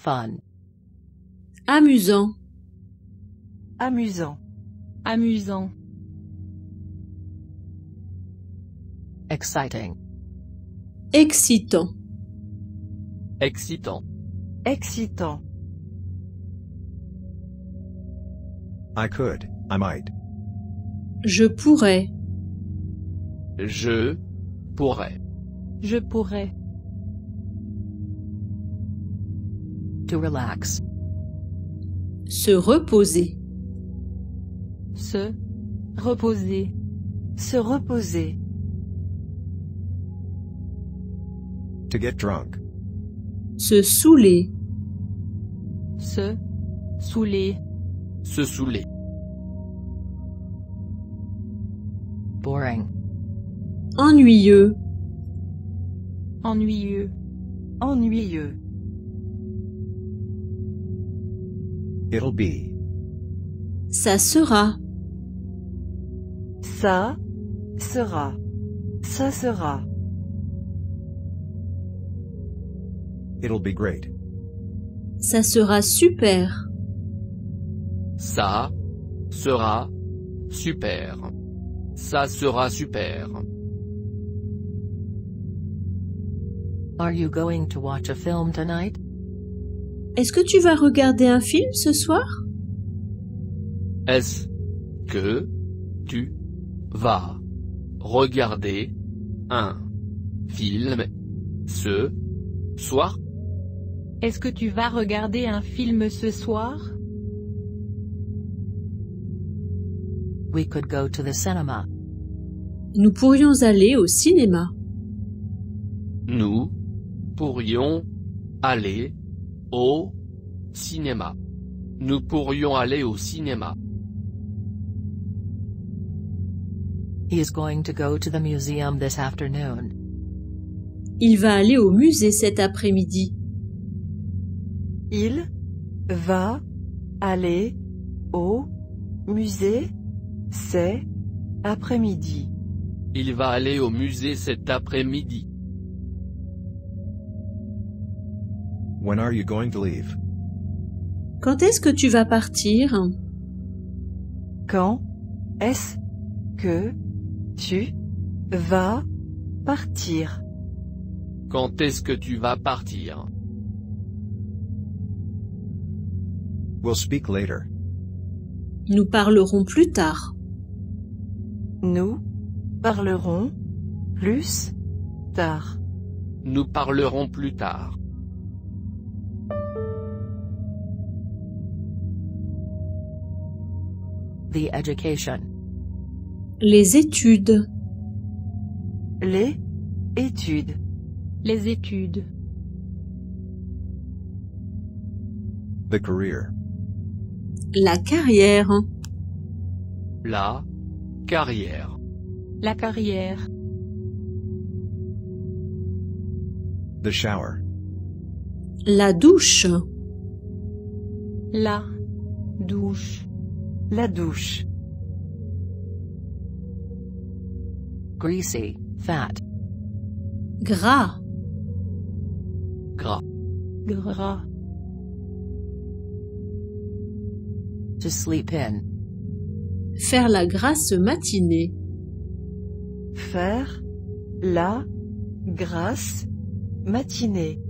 fun. Amusant. Amusant. Amusant. Exciting. Excitant. Excitant. Excitant. I could, I might. Je pourrais. Je pourrais. Je pourrais. To relax. Se reposer. Se reposer. Se reposer. To get drunk. Se saouler. Se saouler. Se saouler. Boring. Ennuyeux. Ennuyeux. Ennuyeux. It'll be. Ça sera. Ça sera. Ça sera. It'll be great. Ça sera super. Ça sera super. Ça sera super. Are you going to watch a film tonight? Est-ce que tu vas regarder un film ce soir? Est-ce que tu vas regarder un film ce soir? Est-ce que tu vas regarder un film ce soir? We could go to the cinema. Nous pourrions aller au cinéma. Nous pourrions aller au cinéma. Nous pourrions aller au cinéma. He is going to go to the museum this afternoon. Il va aller au musée cet après-midi. Il va aller au musée cet après-midi. Il va aller au musée cet après-midi. When are you going to leave? Quand est-ce que tu vas partir? Quand est-ce que tu vas partir? Quand est-ce que tu vas partir? We'll speak later. Nous parlerons plus tard. Nous parlerons plus tard. Nous parlerons plus tard. The education. Les études. Les études. Les études. The career. La carrière. La carrière. La carrière. The shower. La douche. La douche. La douche. Greasy, fat. Gras. Gras. Gras. To sleep in. Faire la grasse matinée. Faire la grasse matinée.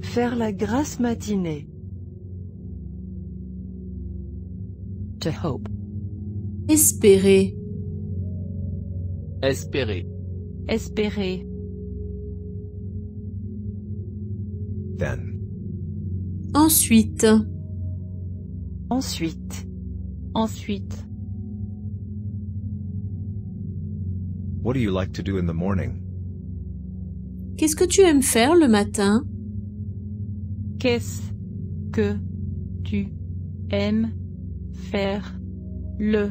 Faire la grasse matinée. To hope. Espérer. Espérer. Espérer. Then. Ensuite. Ensuite. Ensuite. What do you like to do in the morning? Qu'est-ce que tu aimes faire le matin? Qu'est-ce que tu aimes faire le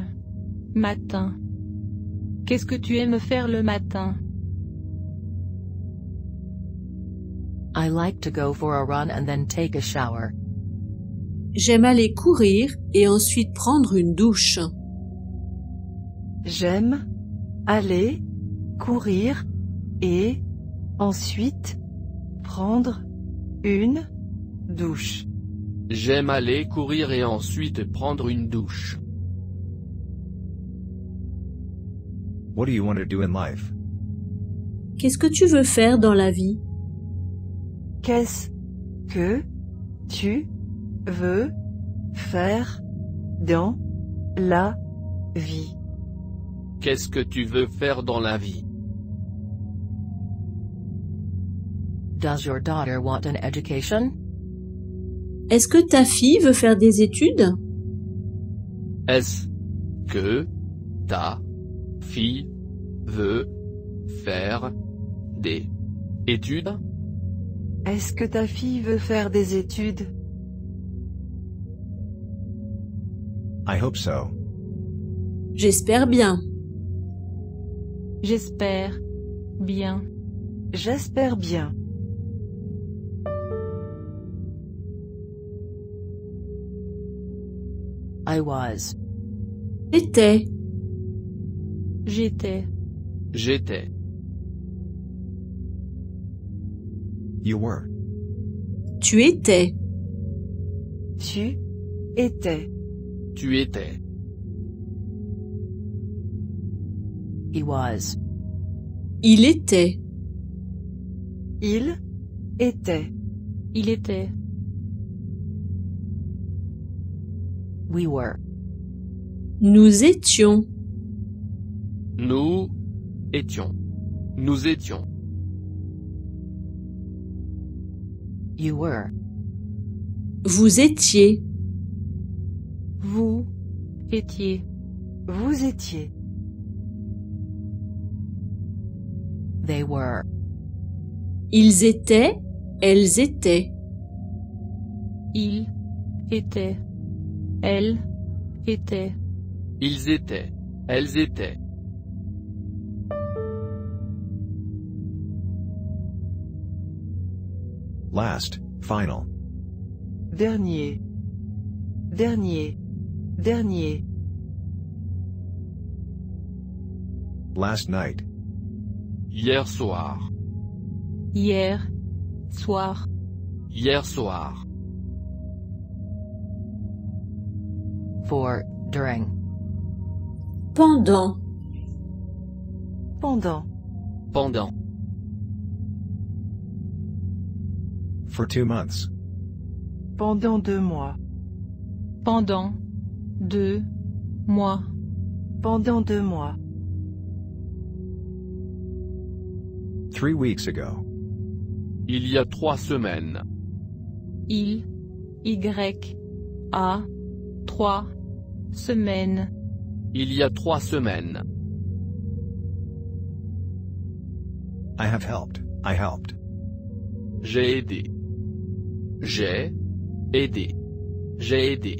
matin? Qu'est-ce que tu aimes faire le matin? I like to go for a run and then take a shower. J'aime aller courir et ensuite prendre une douche. J'aime aller courir et ensuite prendre une douche. J'aime aller courir et ensuite prendre une douche. What do you want to do in life? Qu'est-ce que tu veux faire dans la vie? Qu'est-ce que tu veux faire dans la vie? Qu'est-ce que tu veux faire dans la vie? Does your daughter want an education? Est-ce que ta fille veut faire des études? Est-ce que ta fille veut faire des études? Est-ce que ta fille veut faire des études? I hope so. J'espère bien. J'espère bien. J'espère bien. I was. J'étais. J'étais. J'étais. You were. Tu étais. Tu étais. Tu étais. He was. Il était. Il était. Il était. We were. Nous étions. Nous étions. Nous étions. You were. Vous étiez. Vous étiez. Vous étiez. They were. Ils étaient. Elles étaient. Il était. Elle était. Ils étaient. Elles étaient. Last, final. Dernier. Dernier. Dernier. Last night. Hier soir. Hier soir. Hier soir. For, during. Pendant. Pendant. Pendant. For 2 months. Pendant 2 mois. Pendant 2 mois. Pendant 2 mois. 3 weeks ago. Il y a 3 semaines. Il, Y, a, 3 semaines. Il y a 3 semaines. I have helped. I helped. J'ai aidé. J'ai aidé. J'ai aidé.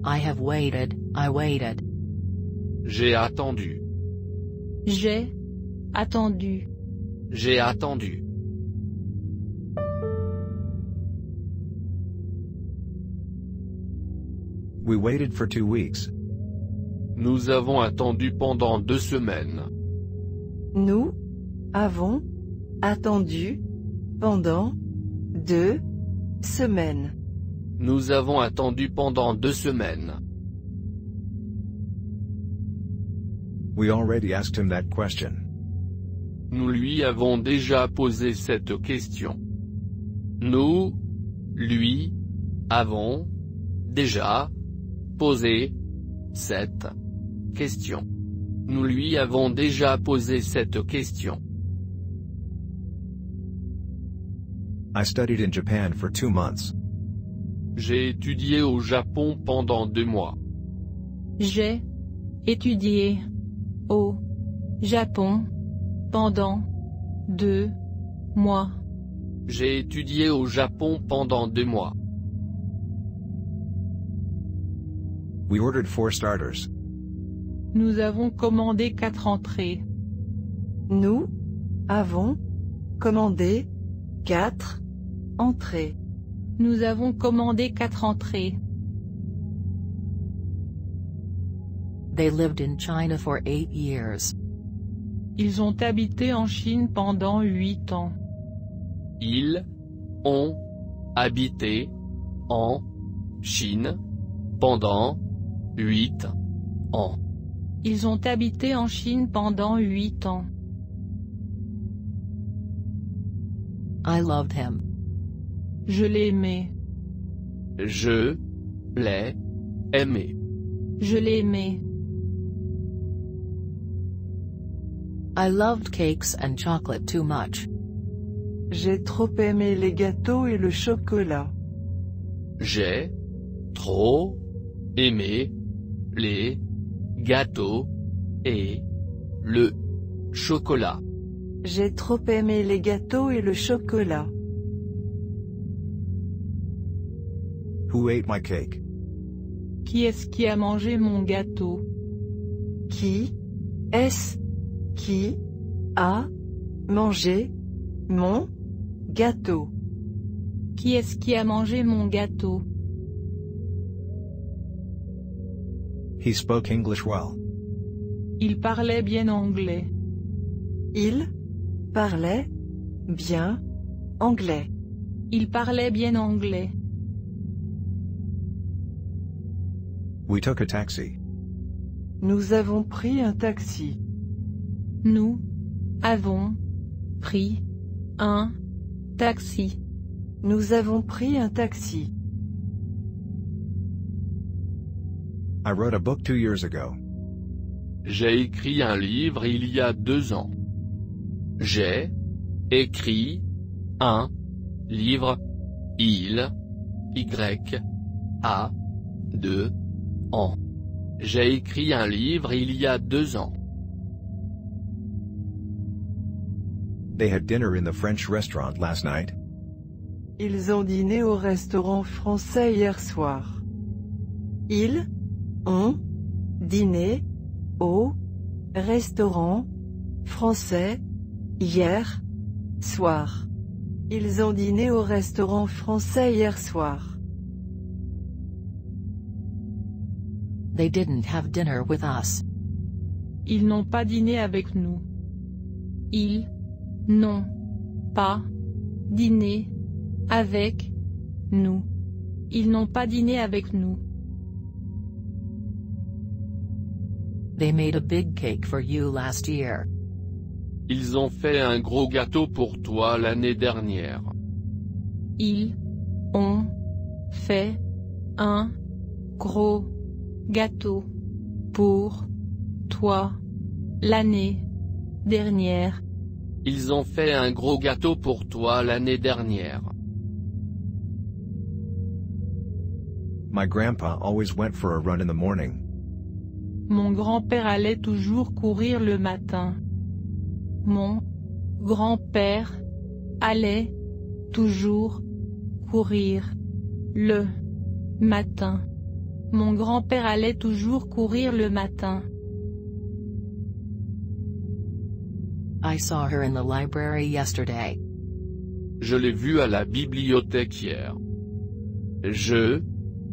I have waited. I waited. J'ai attendu. J'ai attendu. J'ai attendu. We waited for 2 weeks. Nous avons attendu pendant 2 semaines. Nous avons attendu pendant 2 semaines. Nous avons attendu pendant 2 semaines. We already asked him that question. Nous lui avons déjà posé cette question. Nous lui avons déjà posé cette question. Nous lui avons déjà posé cette question. I studied in Japan for 2 months. J'ai étudié au Japon pendant 2 mois. J'ai étudié au Japon pendant 2 mois. J'ai étudié au Japon pendant 2 mois. We ordered 4 starters. Nous avons commandé 4 entrées. Nous avons commandé 4 entrées. Nous avons commandé 4 entrées. They lived in China for 8 years. Ils ont habité en Chine pendant 8 ans. Ils ont habité en Chine pendant 8 ans. Ils ont habité en Chine pendant 8 ans. I loved him. Je l'aimais. Je l'ai aimé. Je l'aimais. I loved cakes and chocolate too much. J'ai trop aimé les gâteaux et le chocolat. J'ai trop aimé les gâteaux et le chocolat. J'ai trop aimé les gâteaux et le chocolat. Who ate my cake? Qui est-ce qui a mangé mon gâteau? Qui est-ce qui a mangé mon gâteau? Qui est-ce qui a mangé mon gâteau? He spoke English well. Il parlait bien anglais. Il parlait bien anglais. Il parlait bien anglais. We took a taxi. Nous avons pris un taxi. Nous avons pris un taxi. Nous avons pris un taxi. I wrote a book 2 years ago. J'ai écrit un livre il y a 2 ans. J'ai écrit un livre il y a 2 ans. J'ai écrit un livre il y a 2 ans. They had dinner in the French restaurant last night. Ils ont dîné au restaurant français hier soir. Ils ont dîné au restaurant français hier soir. Ils ont dîné au restaurant français hier soir. They didn't have dinner with us. Ils n'ont pas dîné avec nous. Ils n'ont pas dîné avec nous. Ils n'ont pas dîné avec nous. They made a big cake for you last year. Ils ont fait un gros gâteau pour toi l'année dernière. Ils ont fait un gros gâteau pour toi l'année dernière. Ils ont fait un gros gâteau pour toi l'année dernière. My grandpa always went for a run in the morning. Mon grand-père allait toujours courir le matin. Mon grand-père allait toujours courir le matin. Mon grand-père allait toujours courir le matin. I saw her in the library yesterday. Je l'ai vue à la bibliothèque hier. Je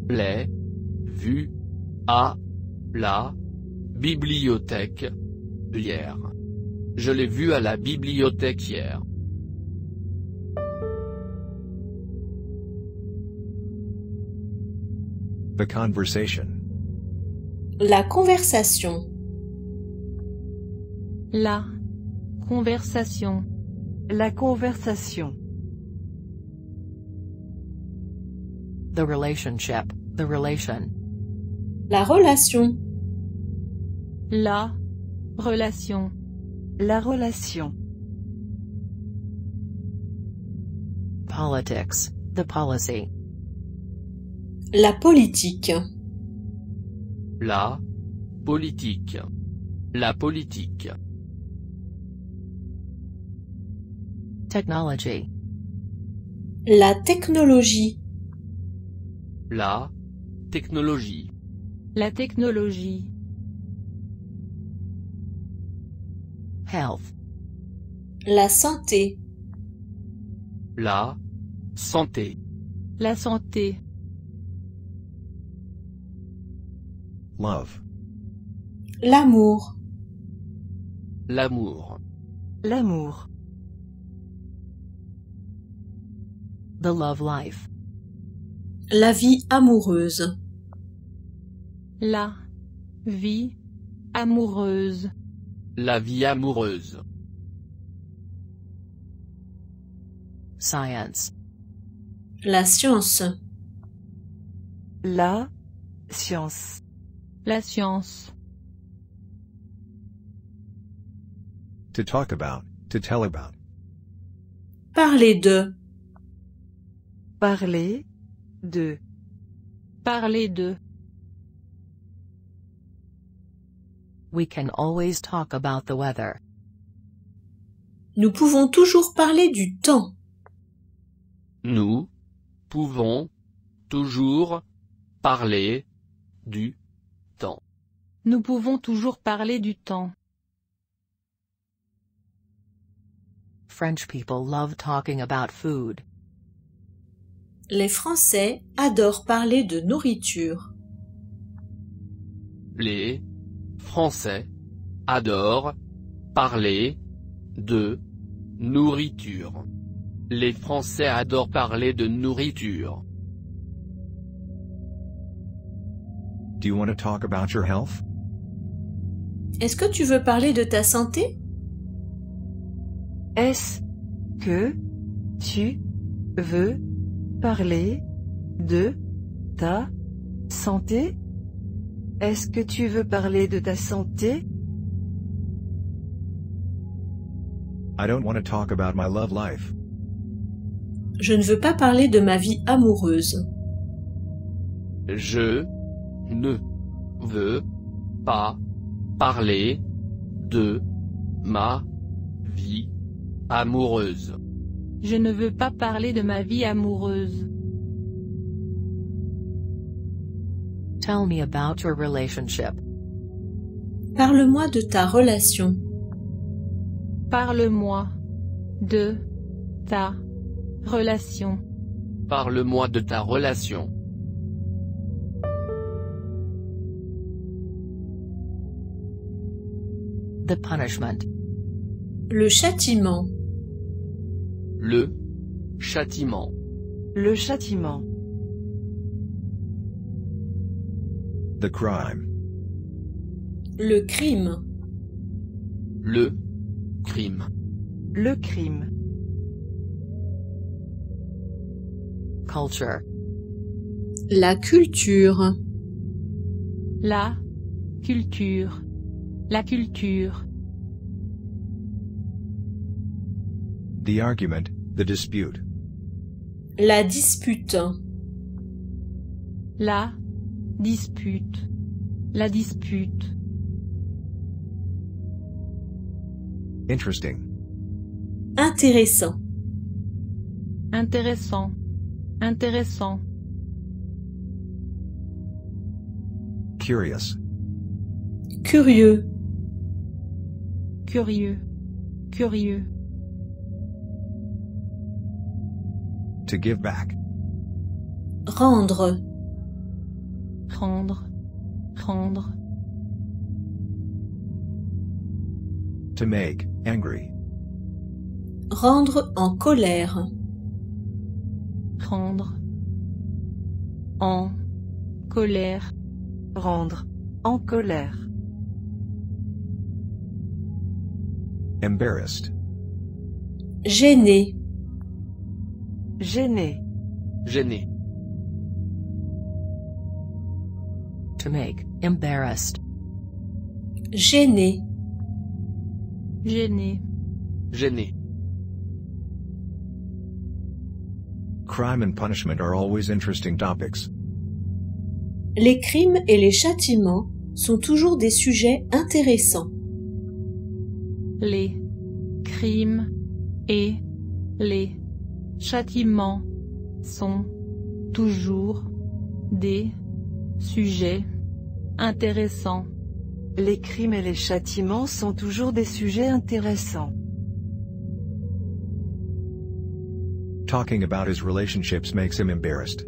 l'ai vue à la bibliothèque hier. Je l'ai vue à la bibliothèque hier. The conversation. La conversation. La conversation. La conversation. The relationship, the relation. La relation. La relation. La relation. Politics, the policy. La politique. La politique. La politique. Technology. La technologie. La technologie. La technologie. Health. La santé. La santé. La santé. Love. L'amour. L'amour. L'amour. The love life. La vie amoureuse. La vie amoureuse. La vie amoureuse. Science. La science. La science. La science. To talk about, to tell about. Parler de. Parler de. Parler de. We can always talk about the weather. Nous pouvons toujours parler du temps. Nous pouvons toujours parler du temps. Nous pouvons toujours parler du temps. French people love talking about food. Les Français adorent parler de nourriture. Les Français adorent parler de nourriture. Les Français adorent parler de nourriture. Do you want to talk about your health? Est-ce que tu veux parler de ta santé? Est-ce que tu veux parler de ta santé? Est-ce que tu veux parler de ta santé? I don't want to talk about my love life. Je ne veux pas parler de ma vie amoureuse. Je ne veux pas parler de ma vie amoureuse. Je ne veux pas parler de ma vie amoureuse. Tell me about your relationship. Parle-moi de ta relation. Parle-moi de ta relation. Parle-moi de ta relation. The punishment. Le châtiment. Le châtiment. Le châtiment. The crime. Le crime. Le crime. Le crime. Culture. La culture. La culture. La culture. The argument, the dispute. La dispute. La dispute. La dispute. Interesting. Intéressant. Intéressant. Intéressant. Curious. Curieux. Curieux. Curieux. To give back. Rendre. Rendre. Rendre. To make, angry. Rendre en colère. Rendre. En colère. Rendre en colère. Embarrassed. Gêné. Gêné. Gêné. To make. Embarrassed. Gêné. Gêné. Gêné. Crime and punishment are always interesting topics. Les crimes et les châtiments sont toujours des sujets intéressants. Les crimes et les châtiments sont toujours des sujets intéressants. Les crimes et les châtiments sont toujours des sujets intéressants. Talking about his relationships makes him embarrassed.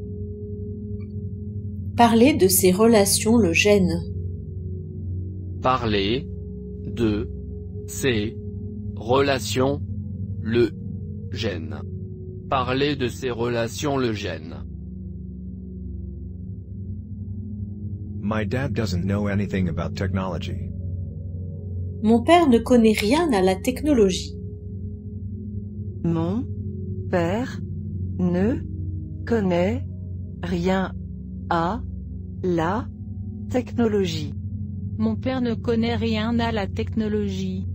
Parler de ses relations le gêne. Parler de ses relations le gêne. Parler de ses relations le gêne. My dad doesn't know anything about technology. Mon père ne connaît rien à la technologie. Mon père ne connaît rien à la technologie. Mon père ne connaît rien à la technologie.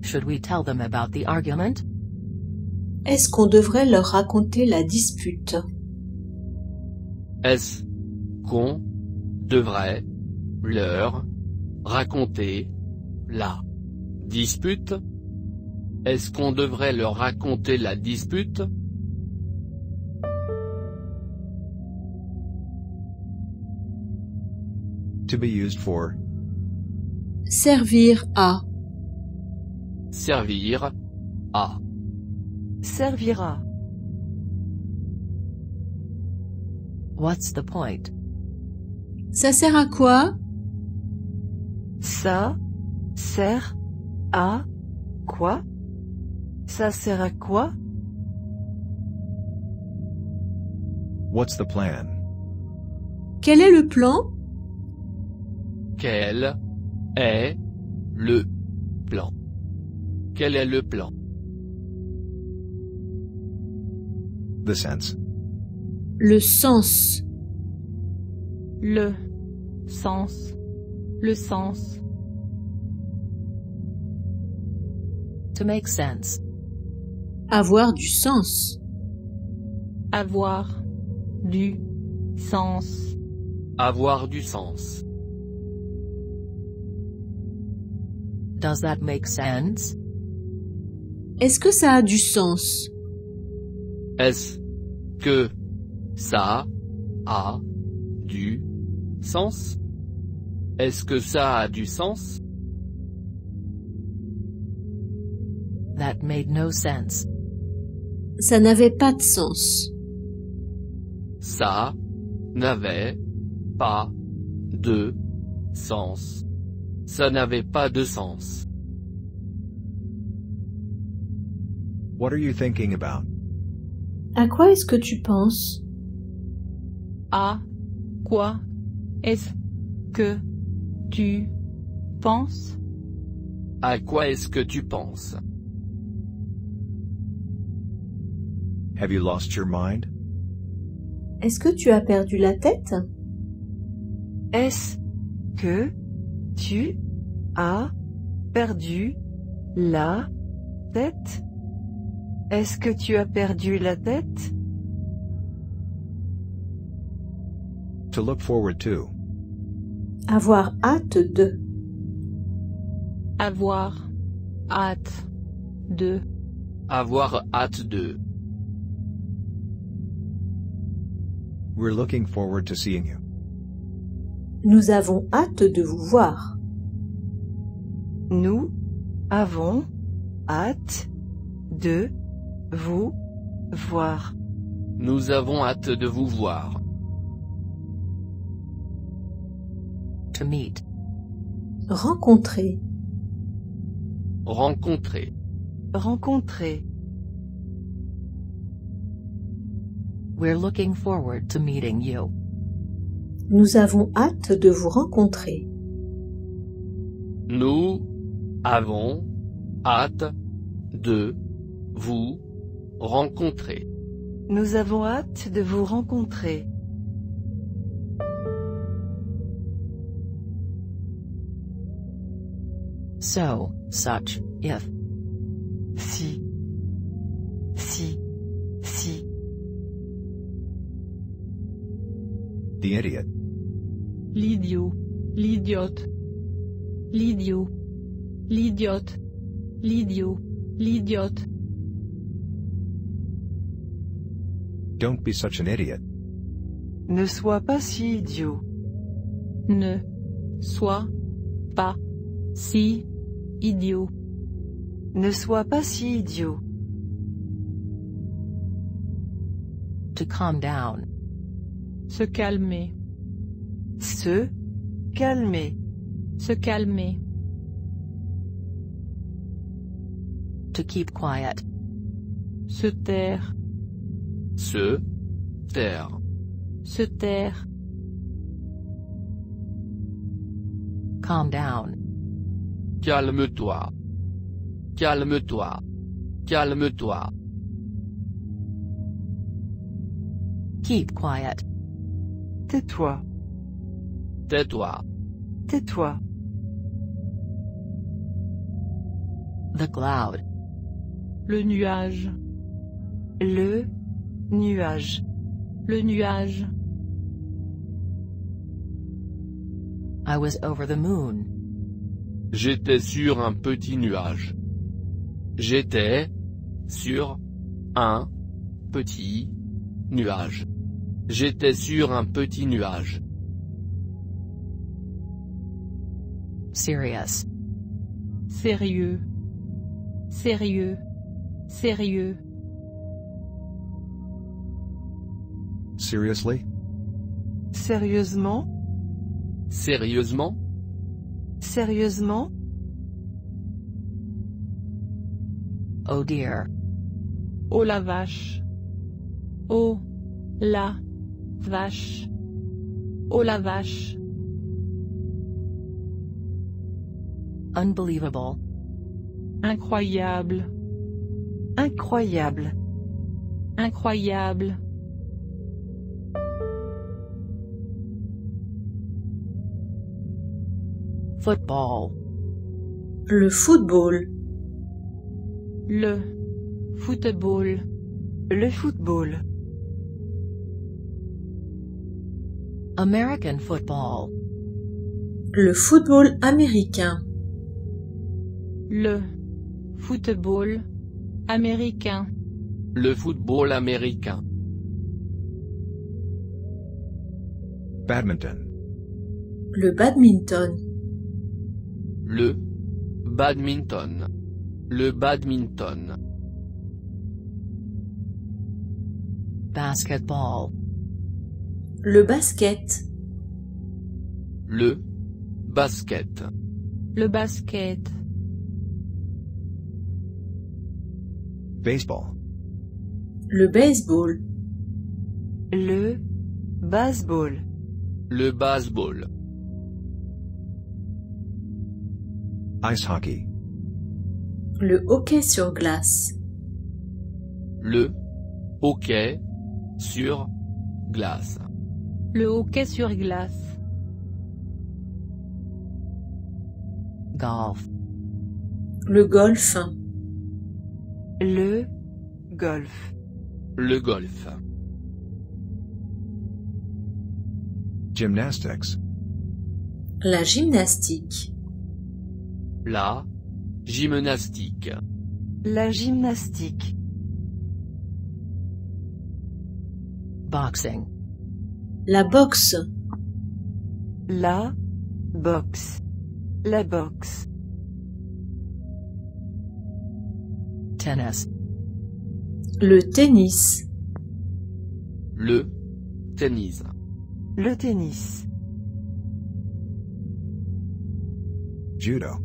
Should we tell them about the argument? Est-ce qu'on devrait leur raconter la dispute? Est-ce qu'on devrait leur raconter la dispute? Est-ce qu'on devrait leur raconter la dispute? To be used for. Servir à. Servir à. Servira. What's the point? Ça sert à quoi? Ça sert à quoi? Ça sert à quoi? What's the plan? Quel est le plan? Quel est le plan? Quel est le plan? The sense. Le sens. Le sens. Le sens. To make sense. Avoir du sens. Avoir du sens. Avoir du sens. Does that make sense? Est-ce que ça a du sens? Est-ce que ça a du sens? Est-ce que ça a du sens? That made no sense. Ça n'avait pas de sens. Ça n'avait pas de sens. Ça n'avait pas de sens. What are you thinking about? À quoi est-ce que tu penses? À quoi est-ce que tu penses? À quoi est-ce que tu penses? Have you lost your mind? Est-ce que tu as perdu la tête? Est-ce que tu as perdu la tête? Est-ce que tu as perdu la tête? To look forward to. Avoir hâte de. Avoir hâte de. Avoir hâte de. We're looking forward to seeing you. Nous avons hâte de vous voir. Nous avons hâte de vous voir. Nous avons hâte de vous voir. To meet. Rencontrer. Rencontrer. Rencontrer. We're looking forward to meeting you. Nous avons hâte de vous rencontrer. Nous avons hâte de vous rencontrer. Nous avons hâte de vous rencontrer. So, such, if. Si. Si. Si. The idiot. L'idiot. L'idiote. L'idiot. L'idiote. L'idiot. L'idiote. Don't be such an idiot. Ne sois pas si idiot. Ne sois pas si idiot. Ne sois pas si idiot. To calm down. Se calmer. Se calmer. Se calmer. To keep quiet. Se taire. Se taire. Se taire. Calm down. Calme-toi. Calme-toi. Calme-toi. Keep quiet. Tais-toi. Tais-toi. Tais-toi. The cloud. Le nuage. Le nuage. Le nuage. I was over the moon. J'étais sur un petit nuage. J'étais sur un petit nuage. J'étais sur un petit nuage. Serious. Sérieux. Sérieux. Sérieux. Seriously? Sérieusement? Sérieusement? Sérieusement? Oh dear. Oh la vache. Oh la vache. Oh la vache. Unbelievable. Incroyable. Incroyable. Incroyable. Football. Le football. Le football. Le football. American football. Le football américain. Le football américain. Le football américain. Badminton. Le badminton. Le badminton. Le badminton. Basketball. Le basket. Le basket. Le basket. Baseball. Le baseball. Le baseball. Le baseball. Ice hockey. Le hockey sur glace. Le hockey sur glace. Le hockey sur glace. Golf. Le golf. Le golf. Le golf. Gymnastics. La gymnastique. La gymnastique. La gymnastique. Boxing. La boxe. La boxe. La boxe. Tennis. Le tennis. Le tennis. Le tennis. Judo.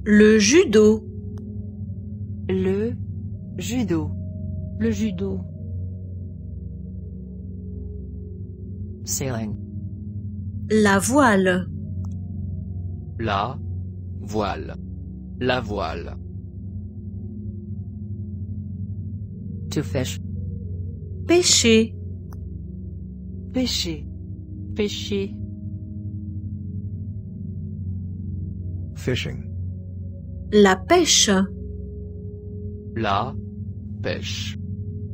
Le judo. Le judo. Le judo. Sailing. La voile. La voile. La voile. To fish. Pêcher. Pêcher. Pêcher. Fishing. La pêche. La pêche.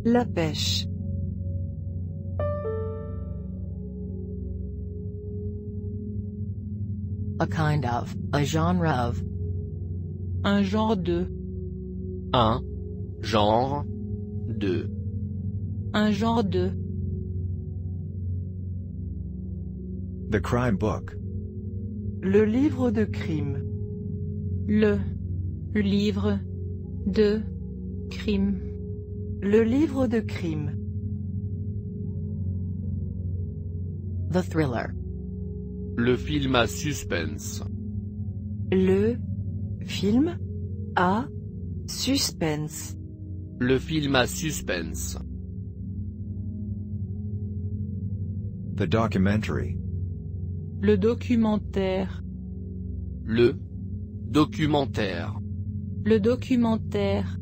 La pêche. A kind of, a genre of. Un genre de. Un genre de. Un genre de. The crime book. Le livre de crime. Le livre de crime. Le livre de crime. The thriller. Le film à suspense. Le film A. Suspense. Le film à suspense. The documentary. Le documentaire. Le documentaire. Le documentaire.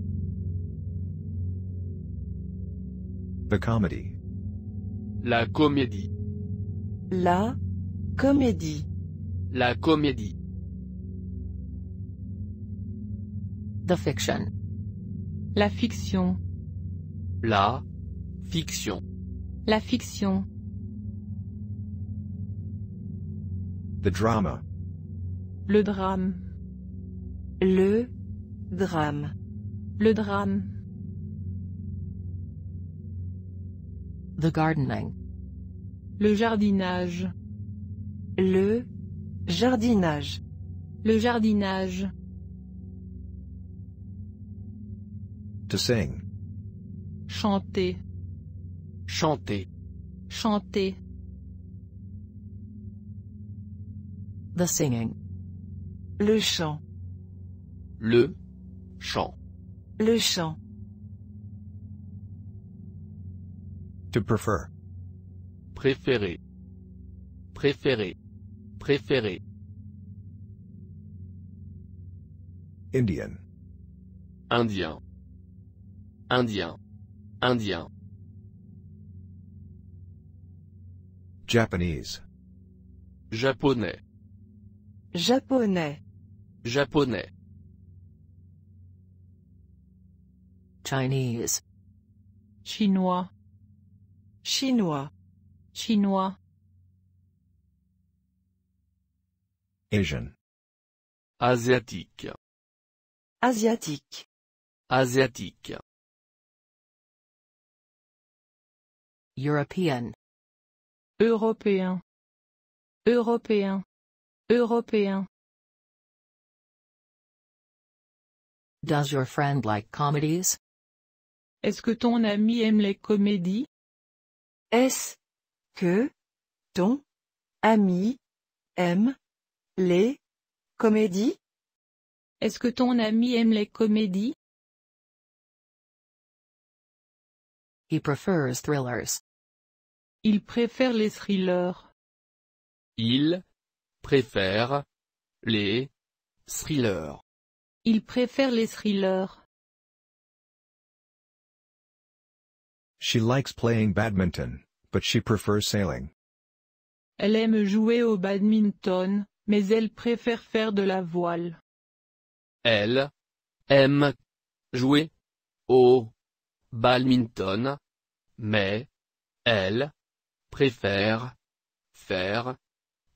The comedy. La comédie. La. Comédie. La comédie. The fiction. La fiction. La fiction. La fiction. The drama. Le drame. Le. Drame. Le drame. The gardening. Le jardinage. Le. Jardinage. Le jardinage. To sing. Chanter. Chanter. Chanter. The singing. Le chant. Le chant. Le chant. To prefer. Préféré. Préféré. Préféré. Indian. Indien. Indien. Indien. Japanese. Japonais. Japonais. Japonais. Chinese. Chinois. Chinois. Chinois. Asian. Asiatique. Asiatique. Asiatique. European. Européen. Européen. Européen. Does your friend like comedies? Est-ce que ton ami aime les comédies? Est-ce que ton ami aime les comédies? Est-ce que ton ami aime les comédies? He prefers thrillers. Il préfère les thrillers. Il préfère les thrillers. Il préfère les thrillers. She likes playing badminton, but she prefers sailing. Elle aime jouer au badminton, mais elle préfère faire de la voile. Elle aime jouer au badminton, mais elle préfère faire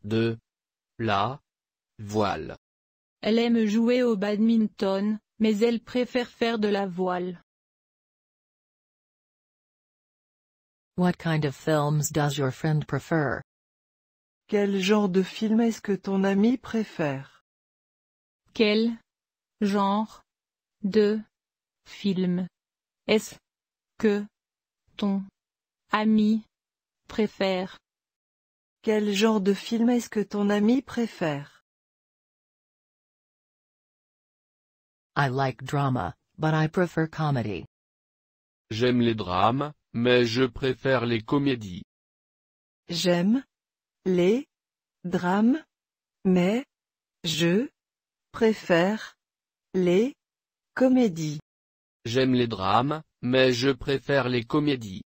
de la voile. Elle aime jouer au badminton, mais elle préfère faire de la voile. What kind of films does your friend prefer? Quel genre de film est-ce que ton ami préfère? Quel genre de film est-ce que ton ami préfère? Quel genre de film est-ce que ton ami préfère? I like drama, but I prefer comedy. J'aime les drames, mais je préfère les comédies. J'aime les drames, mais je préfère les comédies. J'aime les drames, mais je préfère les comédies.